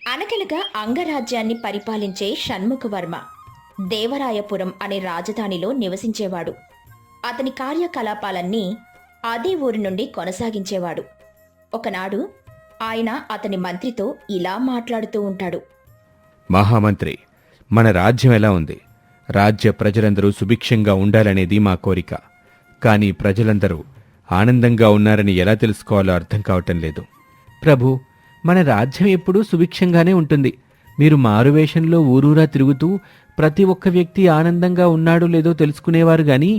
అనగనగా అంగరాజ్యాన్ని పరిపాలించే షణ్ముఖవర్మ దేవరాయపురం అనే రాజధానిలో నివసించేవాడు. అతని కార్యకలాపాలన్నీ అదే ఊరి నుండి కొనసాగించేవాడు. ఒకనాడు ఆయన అతని మంత్రితో ఇలా మాట్లాడుతూ ఉంటాడు. మహామంత్రి, మన రాజ్యం ఎలా ఉంది? రాజ్య ప్రజలందరూ సుభిక్షంగా ఉండాలనేది మా కోరిక. కానీ ప్రజలందరూ ఆనందంగా ఉన్నారని ఎలా తెలుసుకోవాలో అర్థం కావటం లేదు. ప్రభు, మన రాజ్యం ఎప్పుడూ సుభిక్షంగానే ఉంటుంది. మీరు మారువేషంలో ఊరూరా తిరుగుతూ ప్రతి ఒక్క వ్యక్తి ఆనందంగా ఉన్నాడో లేదో తెలుసుకునేవారు గాని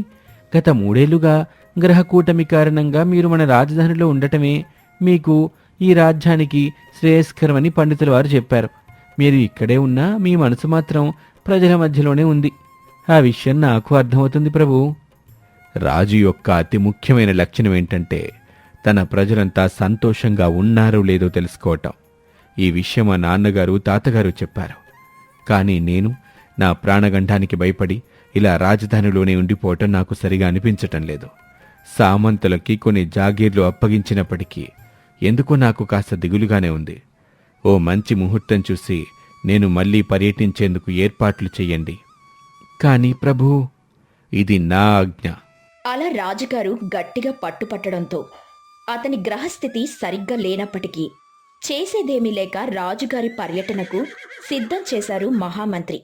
గత 3 ఏళ్లుగా గ్రహకూటమి కారణంగా మీరు మన రాజధానిలో ఉండటమే మీకు ఈ రాజ్యానికి శ్రేయస్కరమని పండితుల వారు చెప్పారు. మీరు ఇక్కడే ఉన్నా మీ మనసు మాత్రం ప్రజల మధ్యలోనే ఉంది. ఆ విషయం నాకు అర్థమవుతుంది ప్రభు. రాజు యొక్క అతి ముఖ్యమైన లక్షణం ఏంటంటే తన ప్రజలంతా సంతోషంగా ఉన్నారో లేదో తెలుసుకోవటం. ఈ విషయం మా నాన్నగారు తాతగారు చెప్పారు. కానీ నేను నా ప్రాణగండానికి భయపడి ఇలా రాజధానిలోనే ఉండిపోవటం నాకు సరిగా అనిపించటం లేదు. సామంతులకి కొన్ని జాగీర్లు అప్పగించినప్పటికీ ఎందుకో నాకు కాస్త దిగులుగానే ఉంది. ఓ మంచి ముహూర్తం చూసి నేను మళ్లీ పర్యటించేందుకు ఏర్పాట్లు చెయ్యండి. కానీ ప్రభు, ఇది నా ఆజ్ఞ. అలా రాజుగారు గట్టిగా పట్టుపట్టడంతో అతని గ్రహస్థితి సరిగ్గా లేనప్పటికీ చేసేదేమీ లేక రాజుగారి పర్యటనకు సిద్ధం చేశారు మహామంత్రి.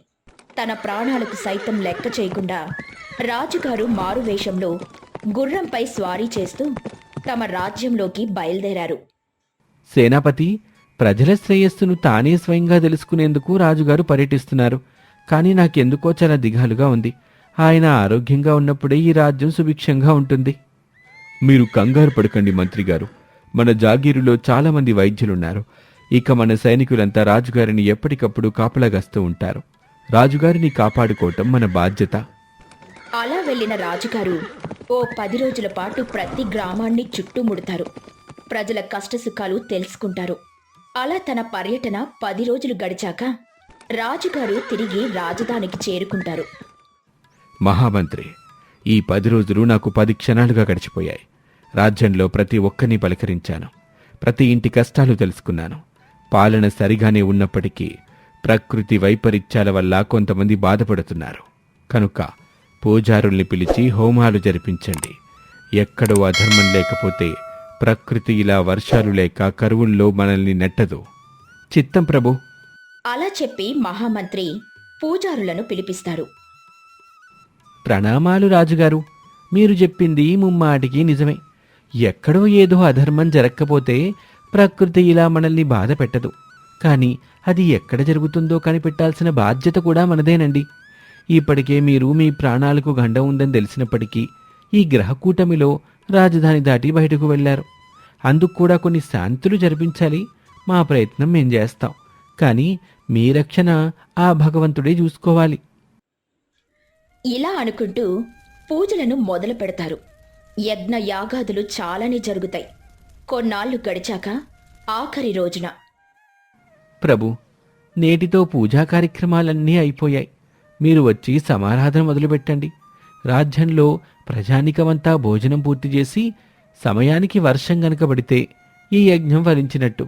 తన ప్రాణాలకు సైతం లెక్క చేయకుండా రాజుగారు మారువేషంలో గుర్రంపై స్వారీ చేస్తూ తమ రాజ్యంలోకి బయలుదేరారు. సేనాపతి, ప్రజల శ్రేయస్సును తానే స్వయంగా తెలుసుకునేందుకు రాజుగారు పర్యటిస్తున్నారు. కానీ నాకెందుకో చాలా దిగాలుగా ఉంది. ఆయన ఆరోగ్యంగా ఉన్నప్పుడే ఈ రాజ్యం సుభిక్షంగా ఉంటుంది. మీరు కంగారు పడకండి మంత్రిగారు. మన జాగీరులో చాలామంది వైద్యులున్నారు. ఇక మన సైనికులంతా రాజుగారిని ఎప్పటికప్పుడు కాపలాగాస్తూ ఉంటారు. రాజుగారిని కాపాడుకోవటం మన బాధ్యత. అలా వెళ్లిన రాజుగారు ఓ 10 రోజుల పాటు ప్రతి గ్రామాన్ని చుట్టుముడతారు. ప్రజల కష్టసుఖాలు తెలుసుకుంటారు. అలా తన పర్యటన 10 రోజులు గడిచాక రాజుగారు తిరిగి రాజధానికి చేరుకుంటారు. మహామంత్రి, ఈ 10 రోజులు నాకు 10 క్షణాలుగా గడిచిపోయాయి. రాజ్యంలో ప్రతి ఒక్కరిని పలకరించాను. ప్రతి ఇంటి కష్టాలు తెలుసుకున్నాను. పాలన సరిగానే ఉన్నప్పటికీ ప్రకృతి వైపరీత్యాల వల్ల కొంతమంది బాధపడుతున్నారు. కనుక పూజారుల్ని పిలిచి హోమాలు జరిపించండి. ఎక్కడో అధర్మం లేకపోతే ప్రకృతి ఇలా వర్షాలు లేక కరువుల్లో మనల్ని నెట్టదు. చిత్తం ప్రభు. అలా చెప్పి మహామంత్రి పూజారులను పిలిపిస్తారు. ప్రణామాలు రాజుగారు. మీరు చెప్పింది ముమ్మాటికి నిజమే. ఎక్కడో ఏదో అధర్మం జరగకపోతే ప్రకృతి ఇలా మనల్ని బాధ పెట్టదు. కానీ అది ఎక్కడ జరుగుతుందో కనిపెట్టాల్సిన బాధ్యత కూడా మనదేనండి. ఇప్పటికే మీరు మీ ప్రాణాలకు గండం ఉందని తెలిసినప్పటికీ ఈ గ్రహకూటమిలో రాజధాని దాటి బయటకు వెళ్లారు. అందుకు కూడా కొన్ని శాంతులు జరిపించాలి. మా ప్రయత్నం మేం చేస్తాం. కానీ మీ రక్షణ ఆ భగవంతుడే చూసుకోవాలి. ఇలా అనుకుంటూ పూజలను మొదలు పెడతారు. యజ్ఞ యాగాదులు చాలానే జరుగుతాయి. కొన్నాళ్లు గడిచాక ఆఖరి రోజున, ప్రభు, నేటితో పూజా కార్యక్రమాలన్నీ అయిపోయాయి. మీరు వచ్చి సమారాధన మొదలుపెట్టండి. రాజ్యంలో ప్రజానికమంతా భోజనం పూర్తి చేసి సమయానికి వర్షం గనక పడితే ఈ యజ్ఞం ఫలించినట్టు.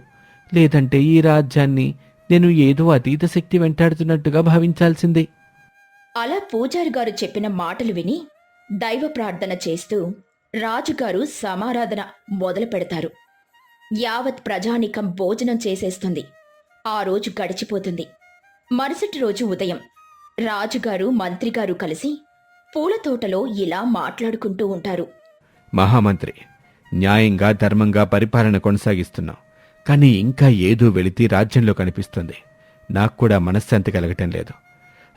లేదంటే ఈ రాజ్యాన్ని నేను ఏదో అతీత శక్తి వెంటాడుతున్నట్టుగా భావించాల్సిందే. అలా పూజారి గారు చెప్పిన మాటలు విని దైవ ప్రార్థన చేస్తూ రాజుగారు సమారాధన మొదలు పెడతారు. యావత్ ప్రజానికం భోజనం చేసేస్తుంది. ఆ రోజు గడిచిపోతుంది. మరుసటి రోజు ఉదయం రాజుగారు మంత్రిగారు కలిసి పూల తోటలో ఇలా మాట్లాడుకుంటూ ఉంటారు. మహామంత్రి, న్యాయంగా ధర్మంగా పరిపాలన కొనసాగిస్తున్నాం. కానీ ఇంకా ఏదో వెళితి రాజ్యంలో కనిపిస్తుంది. నాకు కూడా మనశ్శాంతి కలగటం లేదు.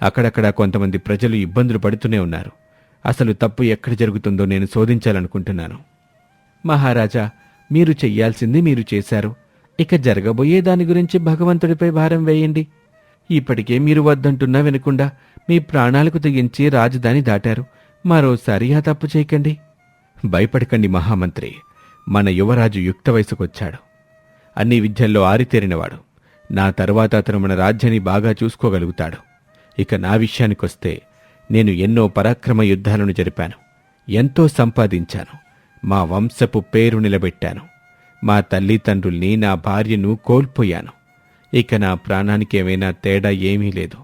అక్కడక్కడ కొంతమంది ప్రజలు ఇబ్బందులు పడుతూనే ఉన్నారు. అసలు తప్పు ఎక్కడ జరుగుతుందో నేను శోధించాలనుకుంటున్నాను. మహారాజా, మీరు చెయ్యాల్సింది మీరు చేశారు. ఇక జరగబోయే దాని గురించి భగవంతుడిపై భారం వేయండి. ఇప్పటికే మీరు వద్దంటున్నా వినకుండా మీ ప్రాణాలకు తెగించి రాజధాని దాటారు. మరోసారి ఆ తప్పు చేయకండి. భయపడకండి మహామంత్రి. మన యువరాజు యుక్త వయసుకొచ్చాడు. అన్ని విద్యల్లో ఆరితేరినవాడు. నా తర్వాత అతను మన రాజ్యాన్ని బాగా చూసుకోగలుగుతాడు. ఇక నా విషయానికొస్తే నేను ఎన్నో పరాక్రమ యుద్ధాలను జరిపాను. ఎంతో సంపాదించాను. మా వంశపు పేరు నిలబెట్టాను. మా తల్లిదండ్రుల్ని, నా భార్యను కోల్పోయాను. ఇక నా ప్రాణానికి ఏమైనా తేడా ఏమీ లేదు.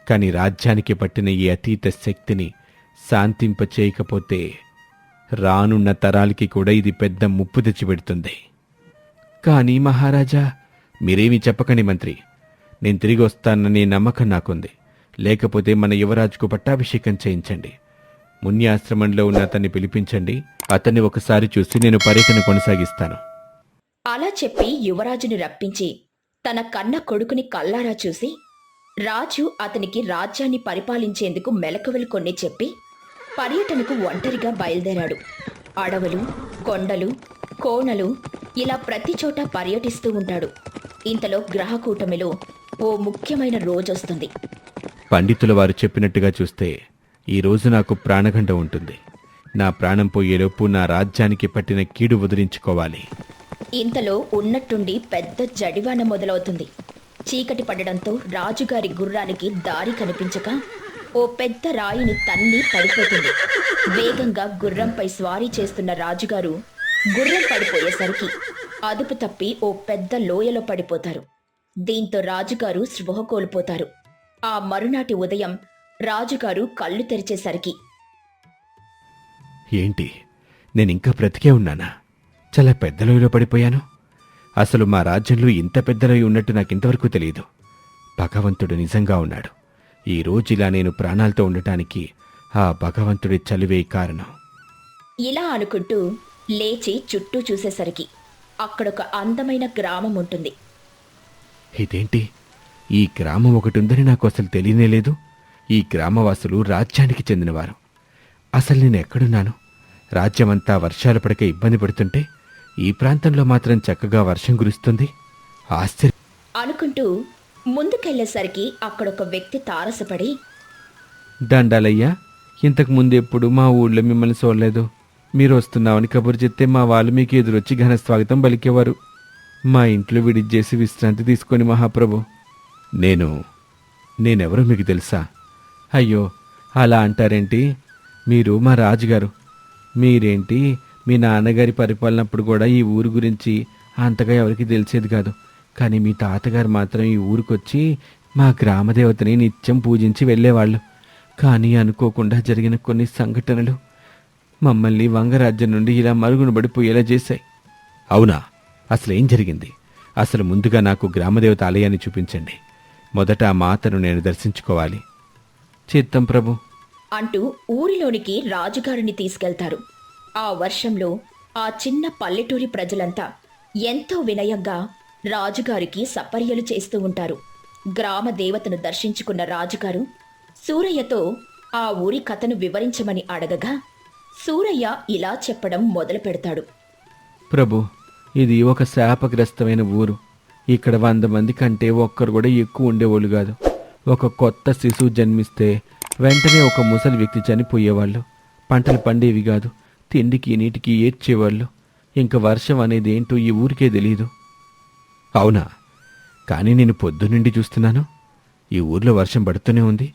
కాని రాజ్యానికి పట్టిన ఈ అతీత శక్తిని శాంతింపచేయకపోతే రానున్న తరాలకి కూడా ఇది పెద్ద ముప్పు తెచ్చిపెడుతుంది. కానీ మహారాజా, మీరేమీ చెప్పకండి మంత్రి. నేను తిరిగి వస్తాననే నమ్మకం నాకుంది. లేకపోతే మన యువరాజుకు పట్టాభిషేకం చేయించండి. మున్యాశ్రమంలో ఉన్న అతన్ని పిలిపించండి. అతన్ని ఒకసారి చూసి నేను పర్యటన కొనసాగిస్తాను. అలా చెప్పి యువరాజును రప్పించి తన కన్న కొడుకుని కల్లారా చూసి రాజు అతనికి రాజ్యాన్ని పరిపాలించేందుకు మెలకువలు కొన్ని చెప్పి పర్యటనకు ఒంటరిగా బయలుదేరాడు. అడవులు, కొండలు, కోనలు ఇలా ప్రతి చోట పర్యటిస్తూ ఉంటాడు. ఇంతలో గ్రహకూటమిలో ఓ ముఖ్యమైన రోజొస్తుంది. పండితుల వారు చెప్పినట్టుగా చూస్తే ఈ రోజు నాకు ప్రాణగండ ఉంటుంది. నా ప్రాణం పోయేలోపు నా రాజ్యానికి పట్టిన కీడు వదిలించుకోవాలి. ఇంతలో ఉన్నట్టుండి పెద్ద జడివాన మొదలవుతుంది. చీకటి పడడంతో రాజుగారి గుర్రానికి దారి కనిపించక ఓ పెద్ద రాయిని తన్ని పడిపోతుంది. వేగంగా గుర్రంపై స్వారీ చేస్తున్న రాజుగారు గుర్రం పడిపోయేసరికి అదుపు తప్పి ఓ పెద్ద లోయలో పడిపోతారు. దీంతో రాజుగారు స్పృహ కోల్పోతారు. ఆ మరునాటి ఉదయం రాజుగారు కళ్ళు తెరిచేసరికి ఏంటి, నేనింకా బ్రతికే ఉన్నానా? చాలా పెద్ద లోయలో పడిపోయాను. అసలు మా రాజ్యంలో ఇంత పెద్ద లోయ ఉన్నట్టు నాకింతవరకు తెలియదు. భగవంతుడు నిజంగా ఉన్నాడు. ఈ రోజు ఇలా నేను ప్రాణాలతో ఉండటానికి ఆ భగవంతుడి చలివే కారణం. ఇలా అనుకుంటూ లేచి చుట్టూ చూసేసరికి అక్కడొక అందమైన గ్రామం ఉంటుంది. ఇదేంటి, ఈ గ్రామం ఒకటి ఉందని నాకు అసలు తెలియనేలేదు. ఈ గ్రామవాసులు రాజ్యానికి చెందినవారు. అసలు నేను ఎక్కడున్నాను? రాజ్యమంతా వర్షాలు పడక ఇబ్బంది పడుతుంటే ఈ ప్రాంతంలో మాత్రం చక్కగా వర్షం కురుస్తుంది. ఆశ్చర్యం అనుకుంటూ ముందుకెళ్లేసరికి అక్కడొక వ్యక్తి తారసపడి, దండాలయ్యా, ఇంతకు ముందెప్పుడు మా ఊళ్ళో మిమ్మల్ని చూడలేదు. మీరు వస్తున్నామని కబురు చెప్తే మా వాళ్ళు మీకు ఎదురొచ్చి ఘన స్వాగతం పలికేవారు. మా ఇంట్లో విడిచేసి విశ్రాంతి తీసుకొని మహాప్రభు. నేనెవరో మీకు తెలుసా? అయ్యో, అలా అంటారేంటి? మీరు మా రాజుగారు. మీరేంటి, మీ నాన్నగారి పరిపాలనప్పుడు కూడా ఈ ఊరు గురించి అంతగా ఎవరికి తెలిసేది కాదు. కానీ మీ తాతగారు మాత్రం ఈ ఊరికొచ్చి మా గ్రామదేవతని నిత్యం పూజించి వెళ్ళేవాళ్ళు. కానీ అనుకోకుండా జరిగిన కొన్ని సంఘటనలు మమ్మల్ని వంగరాజ్యం నుండి ఇలా మరుగున పడిపోయేలా చేశాయి. అవునా? అసలేం జరిగింది? అసలు ముందుగా నాకు గ్రామదేవత ఆలయాన్ని చూపించండి. మొదట ఆ మాతను నేను దర్శించుకోవాలి. చిత్తం ప్రభు అంటూ ఊరిలోనికి రాజుగారిని తీసుకెళ్తారు. ఆ వర్షంలో ఆ చిన్న పల్లెటూరి ప్రజలంతా ఎంతో వినయంగా రాజుగారికి సపర్యలు చేస్తూ ఉంటారు. గ్రామ దేవతను దర్శించుకున్న రాజుగారు సూరయ్యతో ఆ ఊరి కథను వివరించమని అడగగా సూరయ్య ఇలా చెప్పడం మొదలు పెడతాడు. ప్రభు, ఇది ఒక శాపగ్రస్తమైన ఊరు. ఇక్కడ 100 మంది కంటే ఒక్కరు కూడా ఎక్కువ ఉండేవాళ్ళు కాదు. ఒక కొత్త శిశువు జన్మిస్తే వెంటనే ఒక ముసలి వ్యక్తి చనిపోయేవాళ్ళు. పంటలు పండేవి కాదు. తిండికి నీటికి ఏడ్చేవాళ్ళు. ఇంకా వర్షం అనేది ఏంటో ఈ ఊరికే తెలియదు. అవునా? కానీ నేను పొద్దునుండి చూస్తున్నాను, ఈ ఊర్లో వర్షం పడుతూనే ఉంది.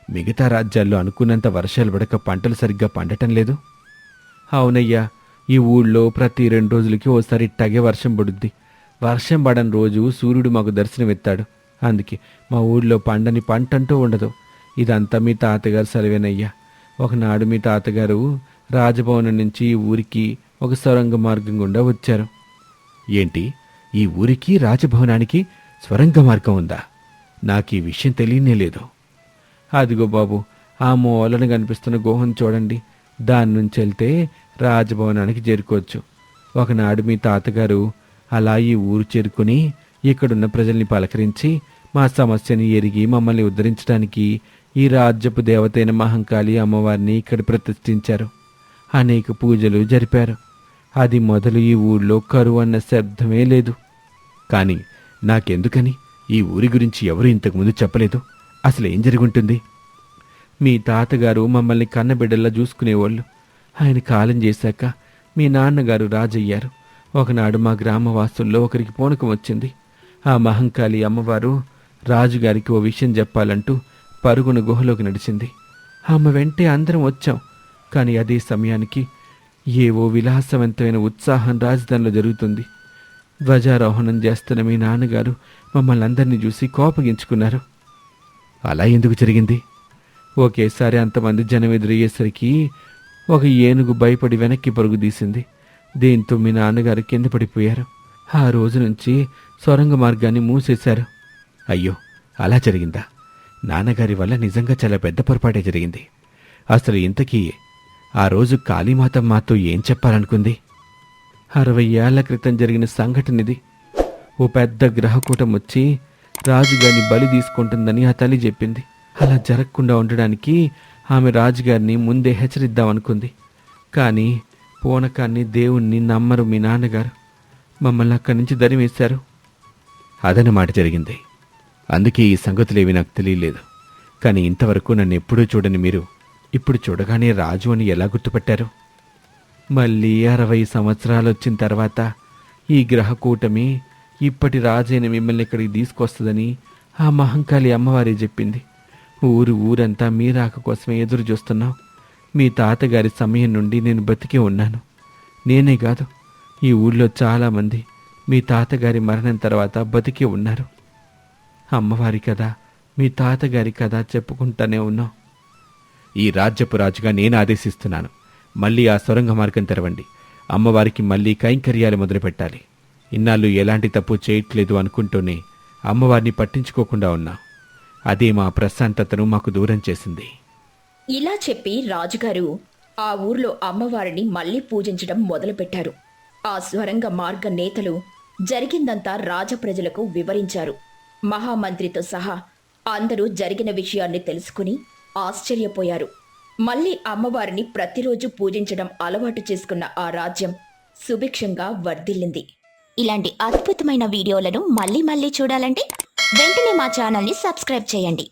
మిగతా రాజ్యాల్లో అనుకున్నంత వర్షాలు పడక పంటలు సరిగ్గా పండటం లేదు. అవునయ్యా, ఈ ఊళ్ళో ప్రతి 2 రోజులకి ఓసారి ఇట్టాగే వర్షం పడుద్ది. వర్షం పడని రోజు సూర్యుడు మాకు దర్శనమిస్తాడు. అందుకే మా ఊళ్ళో పండని పంట అంటూ ఉండదు. ఇదంతా మీ తాతగారు సెలవేనయ్యా. ఒకనాడు మీ తాతగారు రాజభవనం నుంచి ఈ ఊరికి ఒక సొరంగ మార్గం గుండా వచ్చారు. ఏంటి, ఈ ఊరికి రాజభవనానికి స్వరంగ మార్గం ఉందా? నాకు ఈ విషయం తెలియనే లేదు. అదిగో బాబు, ఆ మూలన కనిపిస్తున్న గుహను చూడండి. దాని నుంచి వెళ్తే రాజభవనానికి చేరుకోవచ్చు. ఒకనాడు మీ తాతగారు అలా ఈ ఊరు చేరుకుని ఇక్కడున్న ప్రజల్ని పలకరించి మా సమస్యని ఎరిగి మమ్మల్ని ఉద్ధరించడానికి ఈ రాజ్యపు దేవతైన మహంకాళి అమ్మవారిని ఇక్కడ ప్రతిష్ఠించారు. అనేక పూజలు జరిపారు. అది మొదలు ఈ ఊళ్ళో కరువు అన్న శబ్దమే లేదు. కానీ నాకెందుకని ఈ ఊరి గురించి ఎవరు ఇంతకుముందు చెప్పలేదు? అసలు ఏం జరుగుంటుంది? మీ తాతగారు మమ్మల్ని కన్నబిడ్డల్లా చూసుకునేవాళ్ళు. ఆయన కాలం చేశాక మీ నాన్నగారు రాజయ్యారు. ఒకనాడు మా గ్రామవాసుల్లో ఒకరికి పూనకం వచ్చింది. ఆ మహంకాళి అమ్మవారు రాజుగారికి ఓ విషయం చెప్పాలంటూ పరుగున గుహలోకి నడిచింది. ఆమె వెంటే అందరం వచ్చాం. కానీ అదే సమయానికి ఏవో విలాసవంతమైన ఉత్సాహం రాజధానిలో జరుగుతుంది. ధ్వజారోహణం చేస్తున్న మీ నాన్నగారు మమ్మల్ని అందరినీ చూసి కోపగించుకున్నారు. అలా ఎందుకు జరిగింది? ఒకేసారి అంతమంది జనం ఎదురయ్యేసరికి ఒక ఏనుగు భయపడి వెనక్కి పరుగు తీసింది. దీంతో మీ నాన్నగారు కింద పడిపోయారు. ఆ రోజు నుంచి సొరంగ మార్గాన్ని మూసేశారు. అయ్యో, అలా జరిగిందా? నాన్నగారి వల్ల నిజంగా చాలా పెద్ద పొరపాటే జరిగింది. అసలు ఇంతకీ ఆ రోజు కాళీమాత మాతో ఏం చెప్పాలనుకుంది? 60 ఏళ్ల క్రితం జరిగిన సంఘటన ఇది. ఓ పెద్ద గ్రహకూటం వచ్చి రాజుగారిని బలి తీసుకుంటుందని ఆ తల్లి చెప్పింది. అలా జరగకుండా ఉండడానికి ఆమె రాజుగారిని ముందే హెచ్చరిద్దామనుకుంది. కానీ పూనకాన్ని దేవుణ్ణి నమ్మరు మీ నాన్నగారు. మమ్మల్ని అక్కడి నుంచి దరివేశారు. అదనమాట జరిగింది. అందుకే ఈ సంగతులేవి నాకు తెలియలేదు. కానీ ఇంతవరకు నన్ను ఎప్పుడూ చూడని మీరు ఇప్పుడు చూడగానే రాజు అని ఎలా గుర్తుపట్టారు? మళ్ళీ 60 సంవత్సరాలు వచ్చిన తర్వాత ఈ గ్రహకూటమి ఇప్పటి రాజైన మిమ్మల్ని ఇక్కడికి తీసుకొస్తుందని ఆ మహంకాళి అమ్మవారే చెప్పింది. ఊరంతా మీ రాక కోసమే ఎదురు చూస్తున్నాం. మీ తాతగారి సమయం నుండి నేను బతికే ఉన్నాను. నేనే కాదు, ఈ ఊళ్ళో చాలామంది మీ తాతగారి మరణం తర్వాత బతికే ఉన్నారు. అమ్మవారి కథ, మీ తాతగారి కథ చెప్పుకుంటానే ఉన్నాం. ఈ రాజ్యపు రాజుగా నేను ఆదేశిస్తున్నాను. మళ్ళీ ఆ సొరంగ మార్గం తెరవండి. అమ్మవారికి మళ్ళీ కైంకర్యాలు మొదలుపెట్టాలి. ఇన్నాళ్ళు ఎలాంటి తప్పు చేయట్లేదు అనుకుంటూనే అమ్మవారిని పట్టించుకోకుండా ఉన్నా. అదే మా ప్రశాంతతను మాకు దూరం చేసింది. ఇలా చెప్పి రాజుగారు ఆ ఊర్లో అమ్మవారిని మళ్లీ పూజించడం మొదలుపెట్టారు. ఆ స్వరంగ మార్గ నేతలు జరిగిందంతా రాజప్రజలకు వివరించారు. మహామంత్రితో సహా అందరూ జరిగిన విషయాన్ని తెలుసుకుని ఆశ్చర్యపోయారు. మళ్లీ అమ్మవారిని ప్రతిరోజు పూజించడం అలవాటు చేసుకున్న ఆ రాజ్యం సుభిక్షంగా వర్ధిల్లింది. ఇలాంటి అద్భుతమైన వీడియోలను మళ్ళీ చూడాలంటే వెంటనే మా ఛానల్ని సబ్స్క్రైబ్ చేయండి.